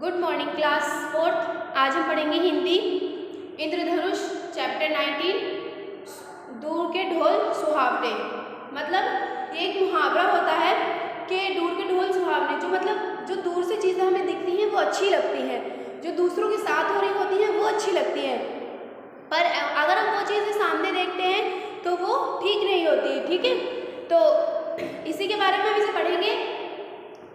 Good morning class fourth. आज हम पढ़ेंगे हिंदी इंद्रधनुष चैप्टर 19 दूर के ढोल सुहावने। मतलब ये एक मुहावरा होता है कि दूर के ढोल सुहावने, जो मतलब जो दूर से चीज़ें हमें दिखती हैं वो अच्छी लगती हैं, जो दूसरों के साथ हो रही होती हैं वो अच्छी लगती हैं, पर अगर हम वो चीज़ें सामने देखते हैं तो वो ठीक नहीं होती। ठीक है, तो इसी के बारे में हम इसे पढ़ेंगे।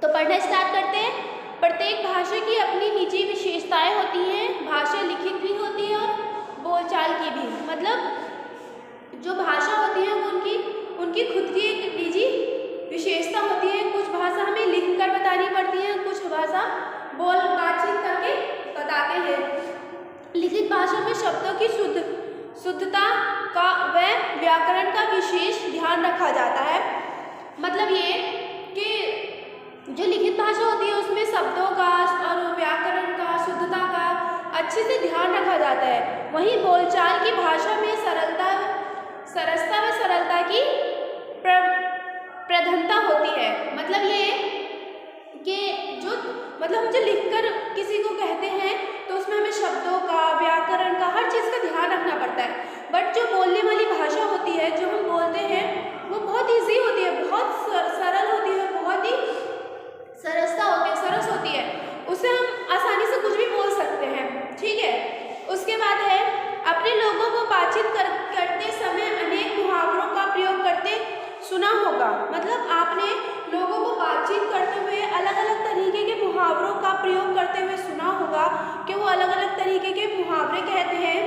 तो पढ़ना स्टार्ट करते हैं। प्रत्येक भाषा की अपनी निजी विशेषताएं होती हैं। भाषा लिखित भी होती है और बोलचाल की भी। मतलब जो भाषा होती है वो उनकी खुद की एक निजी विशेषता होती है। कुछ भाषा हमें लिख कर बतानी पड़ती है, कुछ भाषा बातचीत करके बताते हैं। लिखित भाषा में शब्दों की शुद्धता का व व्याकरण का विशेष ध्यान रखा जाता है। मतलब ये कि जो लिखित भाषा होती है उसमें शब्दों का और व्याकरण का, शुद्धता का अच्छे से ध्यान रखा जाता है। वहीं बोलचाल की भाषा में सरसता व सरलता की प्रधानता होती है। मतलब ये कि हम जो लिखकर किसी को कहते हैं तो उसमें हमें शब्दों का, व्याकरण का, हर चीज़ का ध्यान रखना पड़ता है। बट जो बोलने वाली भाषा होती है, जो हम बोलते हैं, वो बहुत ईजी होती है, बहुत सरल होती है, बहुत ही सरस होती है। उससे हम आसानी से कुछ भी बोल सकते हैं। ठीक है, उसके बाद है अपने लोगों को बातचीत करते समय अनेक मुहावरों का प्रयोग करते सुना होगा। मतलब आपने लोगों को बातचीत करते हुए अलग अलग तरीके के मुहावरों का प्रयोग करते हुए सुना होगा कि वो अलग अलग तरीके के मुहावरे कहते हैं।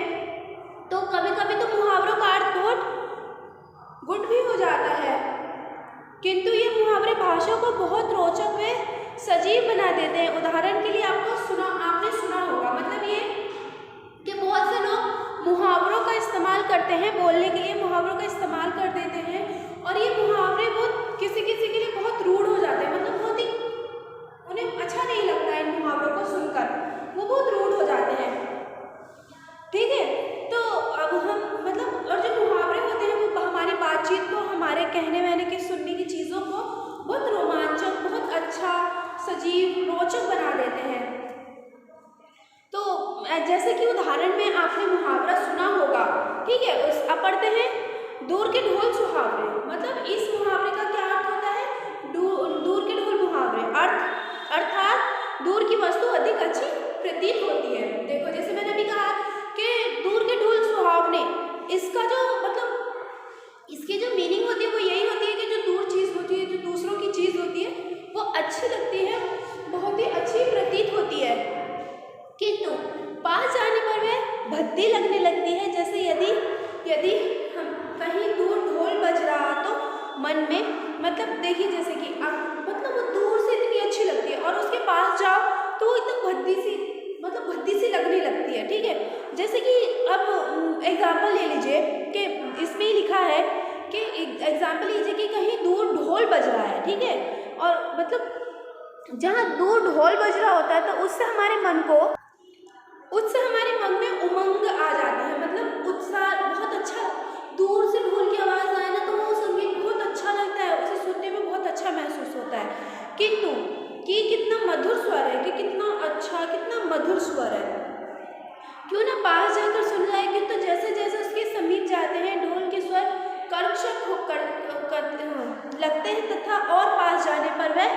तो कभी कभी तो मुहावरों का अर्थ बहुत गुड भी हो जाता है, किंतु ये मुहावरे भाषा को बहुत रोचक व सजीव बना देते हैं। उदाहरण के लिए आपने सुना होगा, मतलब ये कि बहुत से लोग मुहावरों का इस्तेमाल करते हैं, बोलने के लिए मुहावरों का इस्तेमाल कर देते हैं, और ये मुहावरे बहुत किसी के लिए बहुत रूड हो जाते हैं। मतलब बहुत ही उन्हें अच्छा नहीं लगता है इन मुहावरों को सुनकर, वो बहुत रूड हो जाते हैं। ठीक है, तो अब हम और जो मुहावरे होते हैं वो हमारी बातचीत को, हमारे कहने वहने की, सुनने की चीज़ों को बहुत रोमांचक, बहुत अच्छा, सजीव, रोचक बना देते हैं। तो जैसे कि उदाहरण में आपने मुहावरा सुना होगा। ठीक है, अब पढ़ते हैं दूर के ढोल सुहावरे। मतलब इस मुहावरे का क्या अर्थ होता है? दूर के ढोल मुहावरे अर्थात दूर की वस्तु अधिक अच्छी प्रतीत होती है। देखो, जैसे मैंने अभी कहा कि दूर के ढोल सुहावने, इसका जो इसकी जो मीनिंग होती है वो यही होती है कि जो दूर चीज़ होती है, जो दूसरों की चीज़ होती है, वो अच्छी लगती है, बहुत ही अच्छी प्रतीत होती है, किंतु पास जाने पर वह भद्दी लगने लगती है। जैसे यदि हम कहीं दूर ढोल बज रहा तो मन में, मतलब देखिए, जैसे कि वो दूर से इतनी अच्छी लगती है और उसके पास जाओ तो वो एकदम भद्दी सी लगने लगती है। ठीक है, जैसे कि अब एग्जाम्पल ले लीजिए कि इसमें ही लिखा है कि एग्जाम्पल लीजिए कि कहीं दूर ढोल बज रहा है। ठीक है, और जहाँ दूर ढोल बज रहा होता है तो उससे हमारे मन में उमंग आ जाती है। मतलब उत्साह, बहुत अच्छा, दूर से ढोल की आवाज़ आए ना तो वो संगीत बहुत अच्छा लगता है, उसे सुनने में बहुत अच्छा महसूस होता है। किंतु कि कितना मधुर स्वर है, कि कितना अच्छा, कितना मधुर स्वर है, क्यों ना पास जाकर सुन जाए। किंतु जैसे जैसे उसके समीप जाते हैं ढोल के स्वर कर्कश लगते हैं तथा और पास जाने पर वह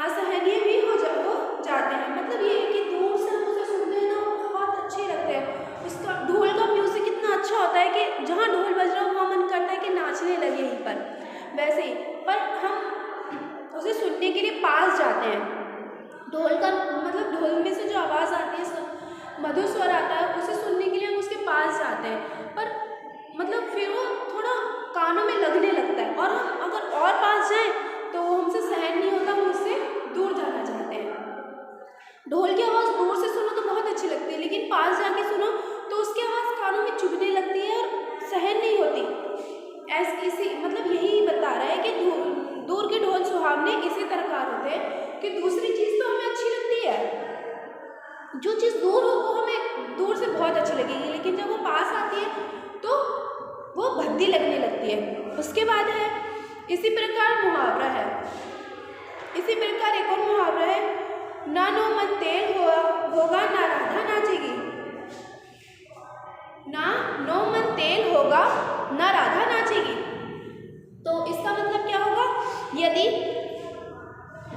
असहनीय भी हो जाते हैं। मतलब ये है कि दूर से हम उसे सुनते हैं ना, बहुत अच्छे लगते हैं। उसका ढोल का म्यूजिक इतना अच्छा होता है कि जहाँ ढोल बज रहा हो वहाँ मन करता है कि नाचने लगे यहीं पर। वैसे ही पर हम उसे सुनने के लिए पास जाते हैं। ढोल का ढोल में से जो आवाज़ आती है, मधुर स्वर आता है, उसे सुनने के लिए हम उसके पास जाते हैं, पर फिर वो थोड़ा कानों में लगने लगता है, और हम अगर और पास जाएं तो वो हमसे सहन नहीं होता, हम उससे दूर जाना चाहते हैं। ढोल की आवाज़ दूर से सुनो तो बहुत अच्छी लगती है, लेकिन पास जाके सुनो तो उसकी आवाज़ कानों में चुभने लगती है और सहन नहीं होती। यही बता रहा है कि दूर के ढोल सुहावने इसी प्रकार होते हैं कि दूसरी चीज़ तो हमें अच्छी लगती है, जो चीज़ दूर हो वो हमें दूर से बहुत अच्छी लगेगी, लेकिन जब वो पास आती है तो वो भद्दी लगने लगती है। उसके बाद है इसी प्रकार मुहावरा है। इसी प्रकार एक और मुहावरा है, ना नो मन तेल होगा ना राधा नाचेगी। तो इसका मतलब क्या होगा? यदि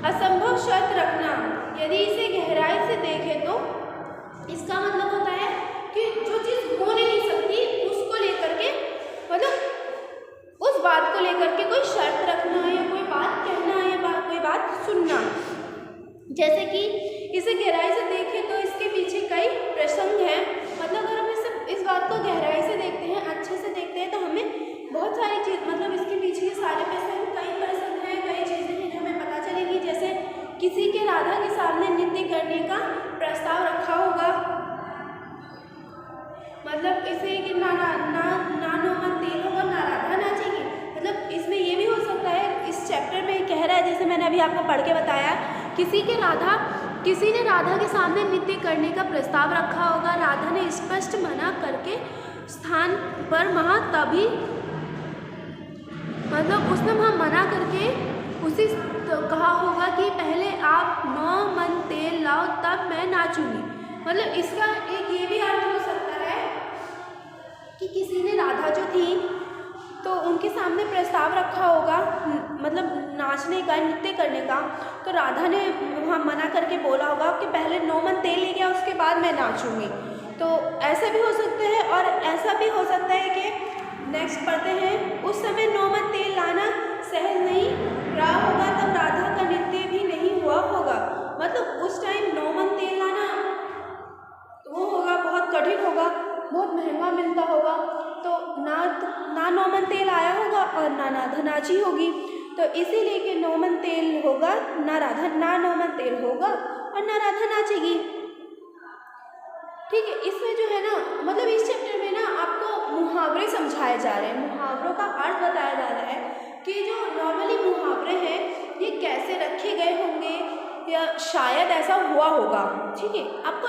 असंभव शर्त रखना, यदि इसे गहराई से देखें तो इसका मतलब होता है कि जो चीज़ हो नहीं सकती उसको लेकर के, मतलब उस बात को लेकर के कोई शर्त रखना या कोई बात कहना या कोई बात सुनना। जैसे कि इसे गहराई से देखें तो इसके पीछे कई प्रसंग हैं। मतलब अगर हम इस बात को गहराई से देखते हैं, अच्छे से देखते हैं, तो हमें बहुत सारी चीज़, मतलब इसके पीछे के सारे प्रसंग, कई प्रसंग हैं, कई चीज़ें हैं जो हमें पता चलेगी। जैसे किसी के राधा के सामने नृत्य करने का प्रस्ताव रखा होगा, मतलब इसे कि ना नौमन तेल होगा ना राधा नाचेगी। मतलब इसमें ये भी हो सकता है, इस चैप्टर में कह रहा है, जैसे मैंने अभी आपको पढ़ के बताया, किसी ने राधा के सामने नृत्य करने का प्रस्ताव रखा होगा, राधा ने स्पष्ट मना करके स्थान पर वहाँ तभी, मतलब उसने वहाँ मना करके उसी कहा होगा कि पहले आप 9 मन तेल लाओ तब मैं नाचूंगी। मतलब इसका एक ये भी अर्थ हो सकता है कि किसी ने राधा जो थी तो उनके सामने प्रस्ताव रखा होगा, मतलब नाचने का, नृत्य करने का, तो राधा ने वहाँ मना करके बोला होगा कि पहले 9 मन तेल ले गया उसके बाद मैं नाचूंगी। तो ऐसा भी हो सकता है। और ऐसा भी हो सकता है कि नेक्स्ट पढ़ते हैं, उस समय 9 मन तेल लाना सहज नहीं रहा होगा, तब राधा का नृत्य भी नहीं हुआ होगा। मतलब उस टाइम 9 मन तेल लाना वो होगा, बहुत कठिन होगा, बहुत महंगा मिलता होगा, तो ना 9 मन तेल आया होगा और ना राधा नाची होगी। तो इसीलिए कि 9 मन तेल होगा ना 9 मन तेल होगा और ना राधा नाचेगी। ठीक है, इसमें जो है ना, मतलब इस चैप्टर में ना आपको मुहावरे समझाए जा रहे हैं, मुहावरों का अर्थ बताया जा रहा है कि जो नॉर्मली मुहावरे हैं ये कैसे रखे गए होंगे या शायद ऐसा हुआ होगा। ठीक है, आपको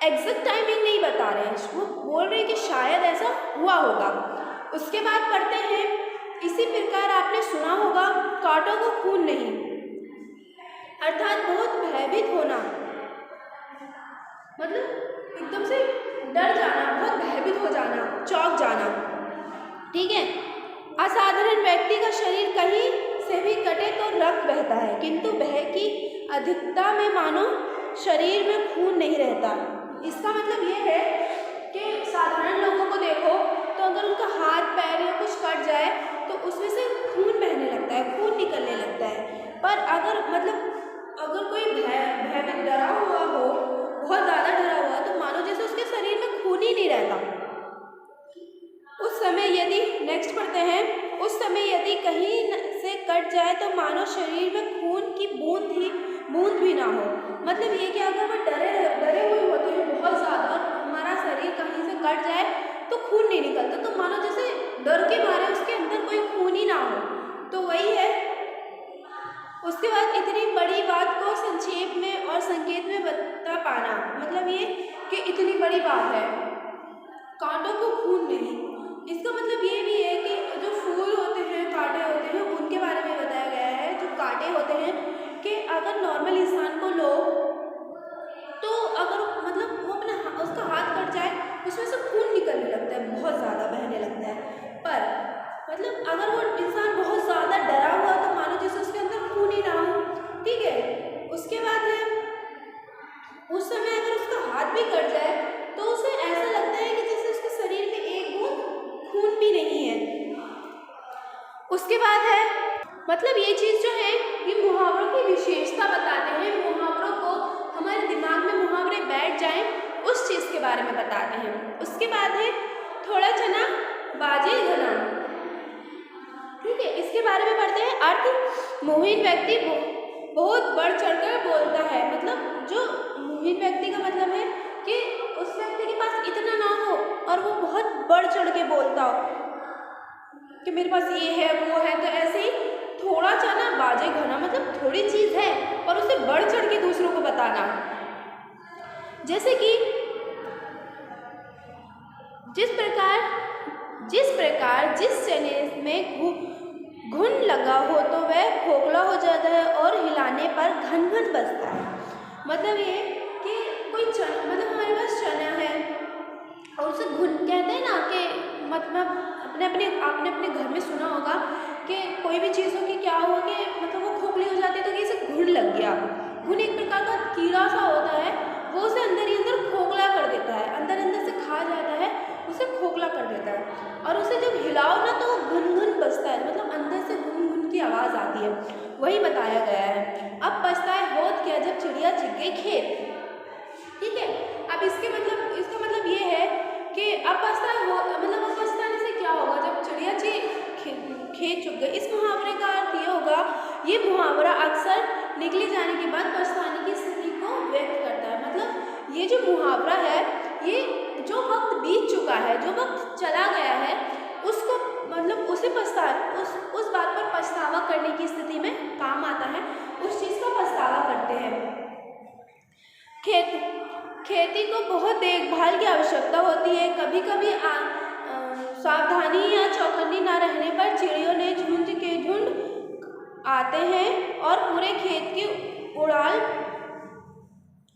एग्जैक्ट टाइमिंग नहीं बता रहे हैं, वो बोल रहे हैं कि शायद ऐसा हुआ होगा। उसके बाद पढ़ते हैं, इसी प्रकार आपने सुना होगा कांटों को खून नहीं, अर्थात बहुत भयभीत होना, मतलब एकदम से डर जाना, बहुत भयभीत हो जाना, चौंक जाना। ठीक है, असाधारण व्यक्ति का शरीर कहीं से भी कटे तो रक्त बहता है, किंतु भय की अधिकता में मानो शरीर में खून नहीं रहता। इसका मतलब ये है कि साधारण लोगों को देखो तो अगर उनका हाथ पैर या कुछ कट जाए तो उसमें से खून बहने लगता है, खून निकलने लगता है। पर अगर कोई भयभीत डरा हुआ हो, बहुत ज़्यादा डरा हुआ, तो मानो जैसे उसके शरीर में खून ही नहीं रहता। उस समय यदि नेक्स्ट पढ़ते हैं, उस समय यदि कहीं से कट जाए तो मानो शरीर में खून की बूंद भी ना हो। मतलब ये कि अगर वो डरे हुए होते हैं बहुत ज़्यादा और हमारा शरीर कहीं से कट जाए तो खून नहीं निकलता, तो मानो जैसे डर के मारे उसके अंदर कोई खून ही ना हो। तो वही है। उसके बाद इतनी बड़ी बात को संक्षेप में और संकेत में बता पाना, मतलब ये कि इतनी बड़ी बात है, कांटों को खून नहीं। इसका मतलब ये भी है कि जो फूल होते हैं, कांटे होते हैं, उनके बारे में बताया गया है। जो कांटे होते हैं कि अगर नॉर्मल इंसान को लो तो अगर मतलब वो उसका हाथ कट जाए उसमें से खून निकलने लगता है, बहुत ज़्यादा बहने लगता है। पर मतलब अगर वो इंसान बहुत ज़्यादा डरा हुआ तो मानो जैसे उसके अंदर खून ही ना हो। ठीक है, उसके बाद है उस समय अगर उसका हाथ भी कट जाए तो उसे ऐसा लगता है कि जैसे उसके शरीर में एक बूंद खून भी नहीं है। उसके बाद है मतलब ये चीज़ जो है ये मुहावरों की विशेषता बताते हैं। मुहावरों को हमारे दिमाग में मुहावरे बैठ जाएं उस चीज़ के बारे में बताते हैं। उसके बाद है थोड़ा चना बाजे घना। ठीक है, इसके बारे में पढ़ते हैं। अर्थ मोहित व्यक्ति बहुत बढ़ चढ़कर बोलता है। मतलब जो मोहित व्यक्ति का मतलब है कि उस व्यक्ति के पास इतना ना हो और वो बहुत बढ़ चढ़ के बोलता हो कि मेरे पास ये है वो है। तो ऐसे ही थोड़ा चना बाजे घना, मतलब थोड़ी चीज़ है और उसे बढ़ चढ़ के दूसरों को बताना। जैसे कि जिस चने में घुन लगा हो तो वह खोखला हो जाता है और हिलाने पर घन घन बजता है। मतलब ये कि कोई चना, मतलब हमारे पास चना है, और उसे घुन कहते हैं ना कि मतलब आपने अपने घर में सुना होगा कि कोई भी चीज़ हो कि क्या हुआ कि मतलब वो खोखली हो जाती है तो कि इसे घुन लग गया। घुन एक प्रकार का कीड़ा सा होता है, वो उसे अंदर ही अंदर खोखला कर देता है, अंदर अंदर से खा जाता है, उसे खोखला कर देता है। और उसे जब हिलाओ ना तो वो घुन घुन बजता है, मतलब अंदर से घुन घुन की आवाज़ आती है, वही बताया गया है। अब पछताए होत क्या जब चिड़िया छिप गई खेत। ठीक है, अब इसका मतलब ये है कि अब पछताने से क्या होगा, जब चिड़िया खेत चुग गई। इस मुहावरे का अर्थ ये होगा, ये मुहावरा अक्सर निकले जाने के बाद पछताने की स्थिति को व्यक्त करता है। मतलब ये जो मुहावरा है, ये जो वक्त बीत चुका है, जो वक्त चला गया है, उसको मतलब उस बात पर पछतावा करने की स्थिति में काम आता है, उस चीज़ का पछतावा करते हैं। खेती को बहुत देखभाल की आवश्यकता होती है। कभी कभी सावधानी या चौकन्नी न रहने पर चिड़ियों ने झुंड के झुंड आते हैं और पूरे खेत की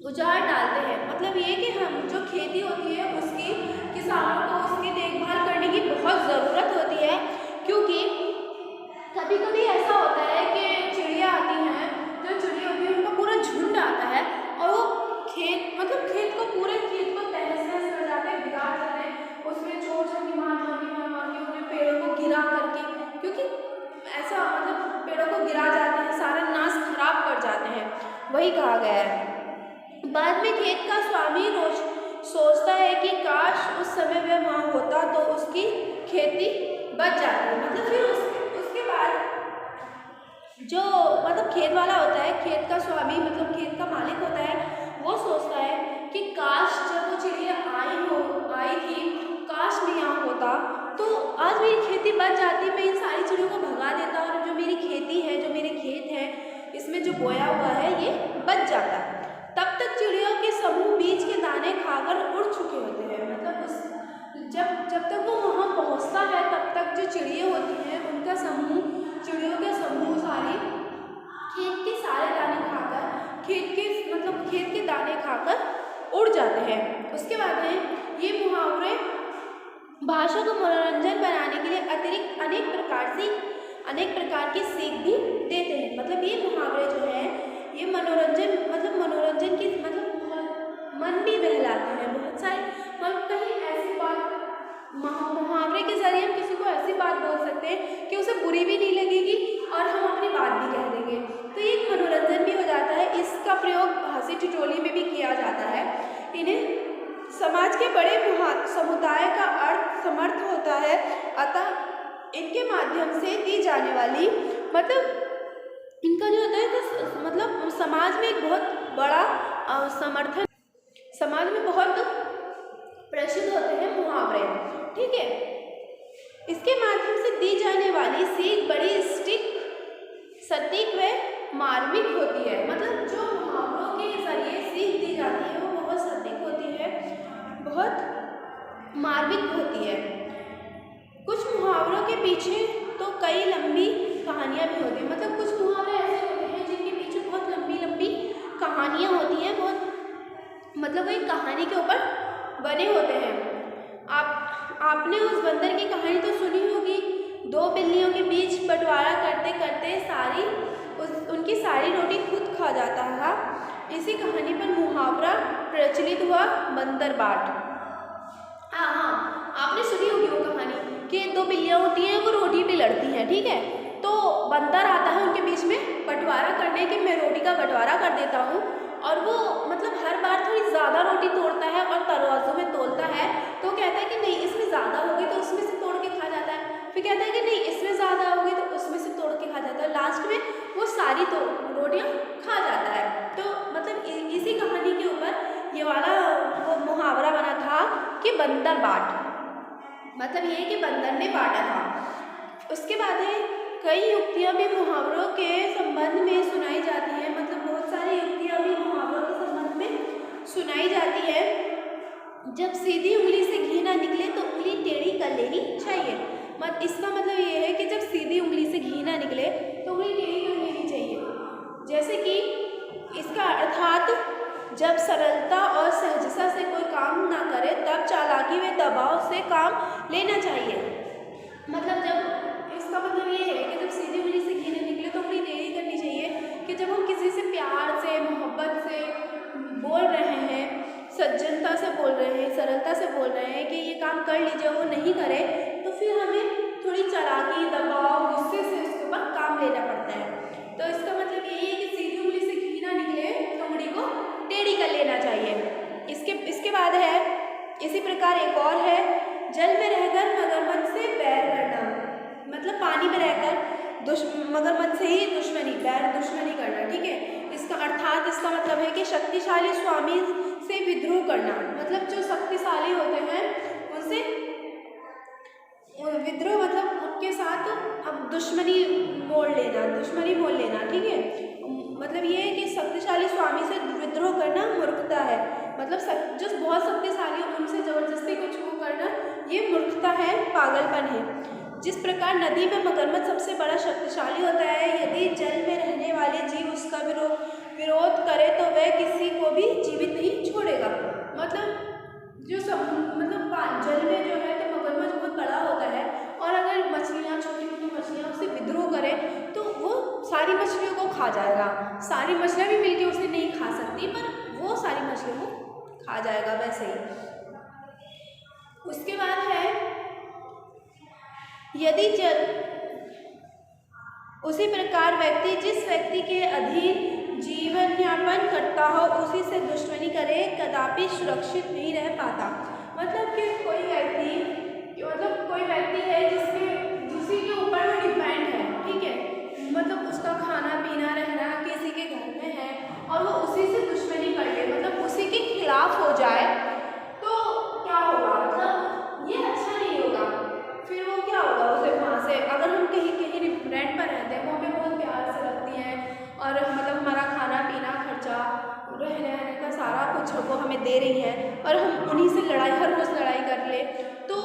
उजाड़ डालते हैं। मतलब ये कि हम जो खेती होती है उसकी किसानों को उसकी देखभाल करने की बहुत ज़रूरत होती है, क्योंकि कभी कभी ऐसा होता है कि चिड़िया आती हैं, जो चिड़िया होती है उनका पूरा झुंड आता है और वो खेत पूरे खेत को तहस नहस कर जाते हैं, बिगाड़ देते हैं, उसमें चोर की मार के उन्हें पेड़ों को गिरा करके, क्योंकि ऐसा मतलब पेड़ों को गिरा जाते हैं, सारा नाश खराब कर जाते हैं, वही कहा गया है। बाद में खेत का स्वामी रोज सोचता है कि काश उस समय वह वहाँ होता तो उसकी खेती बच जाती। मतलब फिर उसके बाद जो मतलब खेत वाला होता है, खेत का स्वामी मतलब खेत का मालिक होता है, वो सोचता है कि काश जब वो चिड़िया आई थी, काश मैं यहाँ होता तो आज मेरी खेती बच जाती, मैं इन सारी चिड़ियों को भगा देता और जो मेरी खेती है, जो मेरे खेत है, इसमें जो बोया हुआ है ये बच जाता। तब तक चिड़ियों के समूह बीज के दाने खाकर उड़ चुके होते हैं। मतलब जब तक वो वहाँ पहुँचता है तब तक जो चिड़िया होती हैं उनका समूह, चिड़ियों का समूह सारी खेत के सारे दाने खाकर खेत के दाने खाकर उड़ जाते हैं। उसके बाद में ये मुहावरे भाषा को मनोरंजन बनाने के लिए अतिरिक्त अनेक प्रकार की सीख भी देते हैं। मतलब ये मुहावरे जो है ये मनोरंजन की मतलब मन भी बहलाते हैं। बहुत सारे हम कहीं ऐसी बात मुहावरे के जरिए हम किसी को ऐसी बात बोल सकते हैं कि उसे बुरी भी नहीं लगेगी और हम अपनी बात भी कह देंगे, तो ये एक मनोरंजन भी हो जाता है। इसका प्रयोग हंसी ठिठोली में भी किया जाता है। इन्हें समाज के बड़े समुदाय का अर्थ समर्थ होता है, अतः इनके माध्यम से दी जाने वाली मतलब इनका जो होता है तो मतलब समाज में एक बहुत बड़ा समर्थन, समाज में बहुत प्रसिद्ध होते हैं मुहावरे। ठीक है, इसके माध्यम से दी जाने वाली सीख बड़ी सटीक व मार्मिक होती है। मतलब जो मुहावरों के जरिए सीख दी जाती है वो बहुत सटीक होती है, बहुत मार्मिक होती है। कुछ मुहावरों के पीछे तो कई लंबी कहानियाँ भी होती हैं। मतलब कुछ मुहावरे ऐसे होते हैं जिनके पीछे बहुत लंबी कहानियाँ होती हैं, बहुत मतलब वो एक कहानी के ऊपर बने होते हैं। आपने उस बंदर की कहानी तो सुनी होगी, दो बिल्लियों के बीच बंटवारा करते करते उनकी सारी रोटी खुद खा जाता था। इसी कहानी पर मुहावरा प्रचलित हुआ, बंदर बाट। हाँ, आपने सुनी होगी वो कहानी कि दो बिल्लियाँ होती हैं, वो रोटी पे लड़ती हैं। ठीक है, तो बंदर आता है उनके बीच में बंटवारा करने के, मैं रोटी का बंटवारा कर देता हूँ, और वो मतलब हर बार थोड़ी ज़्यादा रोटी तोड़ता है और तराजू में तोलता है, तो कहता है कि नहीं इसमें ज़्यादा होगी तो उसमें से तोड़ के खा जाता है, फिर कहता है कि नहीं इसमें ज़्यादा होगी तो उसमें से तोड़ के खा जाता है, लास्ट में वो सारी रोटियाँ खा जाता है। तो मतलब इसी कहानी के ऊपर ये वाला वो मुहावरा बना था कि बंदर बाट, मतलब ये कि बंदर ने बांटा था। उसके बाद है कई युक्तियाँ भी मुहावरों के संबंध में सुनाई जाती हैं। मतलब बहुत सारी युक्तियाँ भी मुहावरों के संबंध में सुनाई जाती है। जब सीधी उंगली से घी ना निकले तो उंगली टेढ़ी कर लेनी चाहिए। इसका मतलब ये है कि जब सीधी उंगली से घी ना निकले तो उंगली टेढ़ी कर लेनी चाहिए। जैसे कि इसका अर्थात जब सरलता और सहजता से कोई काम ना करे तब चालाकी व दबाव से काम लेना चाहिए। मतलब जब इसका मतलब ये है कि जब सीधी उंगली से घी नहीं निकले तो अपनी यही करनी चाहिए कि जब हम किसी से प्यार से मोहब्बत से बोल रहे हैं, सज्जनता से बोल रहे हैं, सरलता से बोल रहे हैं कि ये काम कर लीजिए, वो नहीं करे तो फिर हमें थोड़ी चालाकी, दबाव, गुस्से से उसके ऊपर काम लेना पड़ता है। तो इसका मतलब यही है कि सीधी उंगली से घी ना निकले तो उंगली को टेढ़ी कर लेना चाहिए। इसके बाद है, इसी प्रकार एक और है, जल में रहकर मगरमच्छ से बैर करना। मतलब पानी में रहकर मगरमच्छ से ही दुश्मनी करना, ठीक है। इसका मतलब है कि शक्तिशाली स्वामी से विद्रोह करना। मतलब जो शक्तिशाली होते हैं उनसे विद्रोह, मतलब उनके साथ अब दुश्मनी मोल लेना, ठीक है। मतलब ये है कि शक्तिशाली स्वामी से विद्रोह करना मूर्खता है। मतलब जो बहुत शक्तिशाली है उनसे ज़बरदस्ती कुछ वो करना, ये मूर्खता है, पागलपन है। जिस प्रकार नदी में मगरमच्छ सबसे बड़ा शक्तिशाली होता है, यदि जल में रहने वाले जीव उसका विरोध करे तो वह किसी को भी जीवित नहीं छोड़ेगा। मतलब जल में जो है तो मगरमच्छ बहुत बड़ा होता है, और अगर मछलियाँ, छोटी मोटी मछलियाँ उससे विद्रोह करें तो वो सारी मछलियों को खा जाएगा। सारी मछलियाँ भी मिलके उसे नहीं खा सकती, पर वो सारी मछलियों को खा जाएगा वैसे ही। उसके बाद है, यदि उसी प्रकार जिस व्यक्ति के अधीन जीवन यापन करता हो उसी से दुश्मनी करे कदापि सुरक्षित नहीं रह पाता। मतलब कि कोई व्यक्ति है जिसी के ऊपर वो डिपेंड है, ठीक है। मतलब उसका खाना पीना रहना किसी के घर में है और वो उसी से दुश्मनी कर ले, मतलब उसी के खिलाफ हो जाए तो क्या होगा, मतलब ये अच्छा नहीं होगा। फिर वो क्या होगा, उसे वहाँ से, अगर हम कहीं रेंट पर रहते हैं, वो हमें बहुत प्यार से रखती हैं और मतलब हमारा खाना पीना खर्चा रहने का सारा कुछ वो हमें दे रही हैं, और हम उन्हीं से हर रोज़ लड़ाई कर ले तो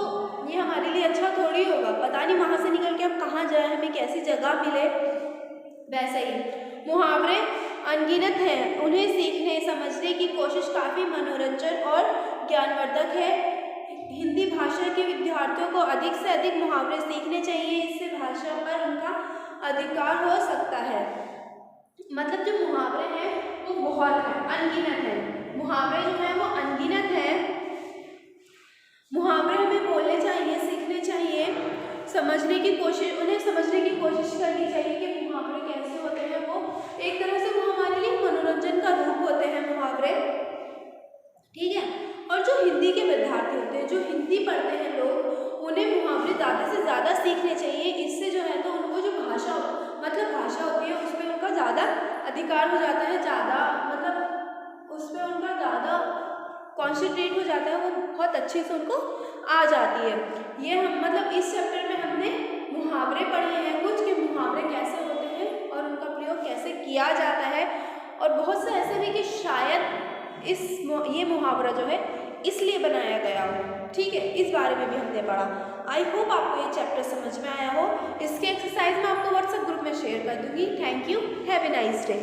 ये हमारे लिए अच्छा थोड़ी होगा। पता नहीं वहाँ से निकल के हम कहाँ जाए, हमें कैसी जगह मिले। वैसे ही मुहावरे अनगिनत हैं, उन्हें सीखने समझने की कोशिश काफ़ी मनोरंजन और ज्ञानवर्धक है। हिंदी भाषा के विद्यार्थियों को अधिक से अधिक मुहावरे सीखने चाहिए, इससे भाषा पर उनका अधिकार हो सकता है। मतलब जो मुहावरे हैं वो बहुत हैं, अनगिनत हैं। मुहावरे जो हैं वो अनगिनत हैं। मुहावरे हमें बोलने चाहिए, सीखने चाहिए, उन्हें समझने की कोशिश करनी चाहिए कि मुहावरे कैसे होते हैं। वो एक तरह से वो हमारे लिए मनोरंजन का रूप होते हैं मुहावरे, ठीक है। और जो हिंदी के विद्यार्थी होते हैं, जो हिंदी पढ़ते हैं लोग, उन्हें मुहावरे ज़्यादा से ज़्यादा सीखने चाहिए। इससे जो है तो उनको जो भाषा होती है उसमें उनका ज़्यादा अधिकार हो जाता है, ज़्यादा मतलब उसमें उनका ज़्यादा कॉन्सेंट्रेट हो जाता है, वो बहुत अच्छे से उनको आ जाती है। ये हम मतलब इस चैप्टर में हमने मुहावरे पढ़े हैं कुछ, कि मुहावरे कैसे होते हैं और उनका प्रयोग कैसे किया जाता है। और बहुत से ऐसे भी कि शायद ये मुहावरा जो है इसलिए बनाया गया हो, ठीक है। इस बारे में भी हमने पढ़ा। आई होप आपको ये चैप्टर समझ में आया हो। इसके एक्सरसाइज मैं आपको व्हाट्सएप ग्रुप में शेयर कर दूंगी। Thank you, have a nice day.